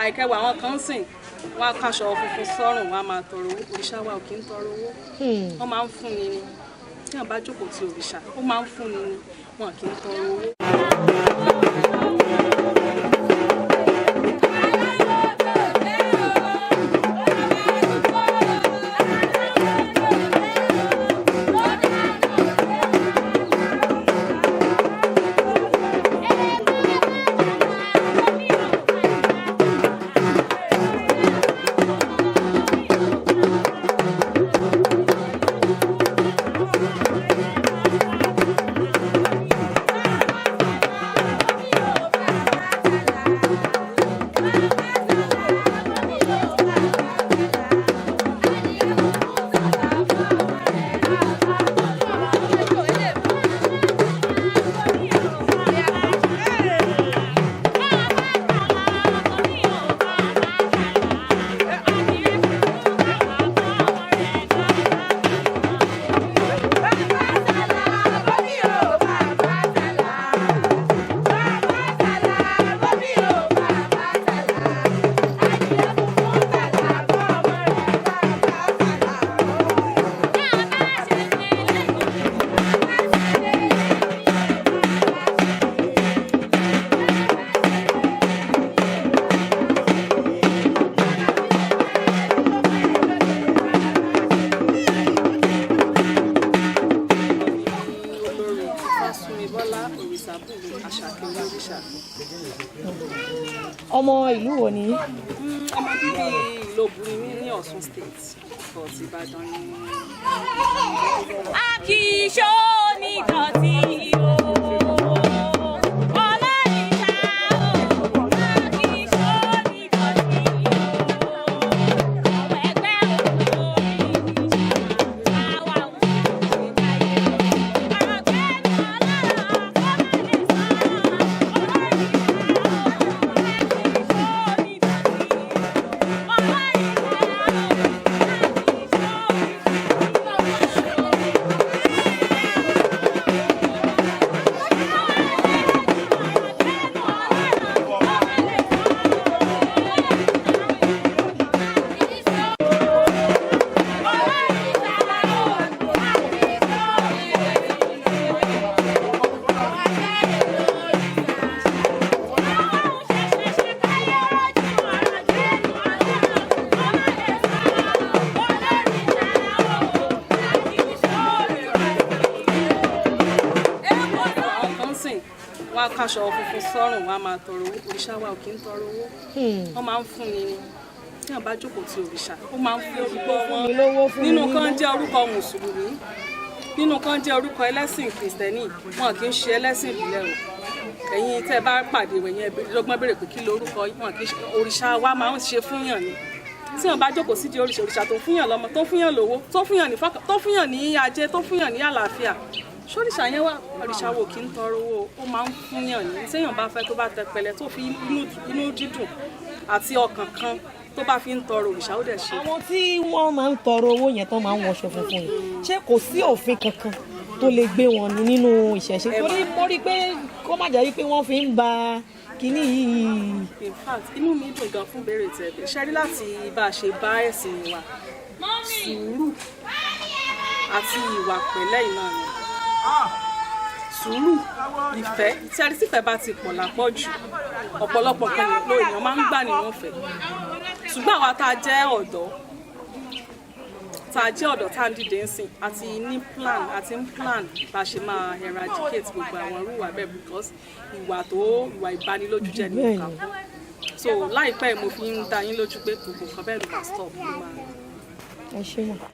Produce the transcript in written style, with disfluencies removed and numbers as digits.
àìkẹ́ wa àwọn kan sìn wọ́n á kaṣọ funfun sọ́rùn wọ́n á máa tọrọ owó. Òrìṣà wa ò kí ń tọrọ owó. Wọ́n máa ń fún ni ni tí wọ́n bá jókòó ti òrìṣà ó máa ń fún ni ni wọ́n kì í tọrọ owó. Ọmọ ìlú wo ni? Ọmọ bíbí ìlú Òbúrin ní Osun State for Ìbàdàn ni. Akíṣó ní ìdọ̀tí o. Wọ́n á kaṣọ funfun sọ́rùn wọ́n á máa tọrọ owó. Òrìṣà wa ò kí ń tọrọ owó. Wọ́n máa ń fún ni ni tí wọ́n bá jókòó ti òrìṣà ó máa ń fún lówó fún nínú kan jẹ́ orúkọ mùsùlùmí nínú kan jẹ́ orúkọ ẹlẹ́sìn kìrìsìtẹ́nì wọn kì í ṣe ẹlẹ́sìn ìbílẹ̀ o ẹ̀yin tẹ́ bá pàdé wẹ̀yìn lọ́gbọ́n béèrè pé kí lorúkọ wọn kì í ṣe òrìṣà wa máa ń ṣe fúnyàn ni tí wọ́n bá jókòó sí di òrìṣà tó fúnyàn lọ́mọ tó fúnyàn lówó tó fúnyàn ní ajé tó fúnyàn ní àlàáfíà ṣòrìṣà yẹn wà òrìṣà wo kì í tọrọ owó ó máa ń fúnyàn ní téèyàn bá fẹ́ tó bá tẹpẹlẹ tó fi inú dídùn àti ọkàn kan tó bá fi ń tọrọ òrìṣà ó dẹ̀ ṣe. Àwọn tí wọ́n máa ń tọrọ owó yẹn tó máa ń wọṣọ funfun yìí ṣé kò sí òfin kankan tó lè gbé wọn ní nínú ìṣẹ̀ṣe torí mo rí pé kó má jẹ́ pé wọ́n fi ń ba kínní yìí. In fact inú mi dùn gan fún béèrè tẹ̀lé ṣẹ́rí láti bá a ṣe bá ẹ̀sìn wa sùúrù àti ìwà pẹ̀lẹ́ ìnáà ni sùúrù ìfẹ́ tí a rí sífẹ́ bá ti pọ̀ lápọ̀jù ọ̀pọ̀lọpọ̀ kan ló èèyàn máa ń gbà nínú ìfẹ́ ṣùgbọ́n àwa tá a jẹ́ ọ̀dọ́ tá a ń dìde ń sìn àti ní plan bá a ṣe máa eradicate gbogbo àwọn irúwà bẹ́ẹ̀ because ìwà ìbanilójú jẹ́ ní ìka so láìpẹ́ mo fi ń dá yín lójú pé gbogbo kan bẹ́ẹ̀ ló máa stop ló máa.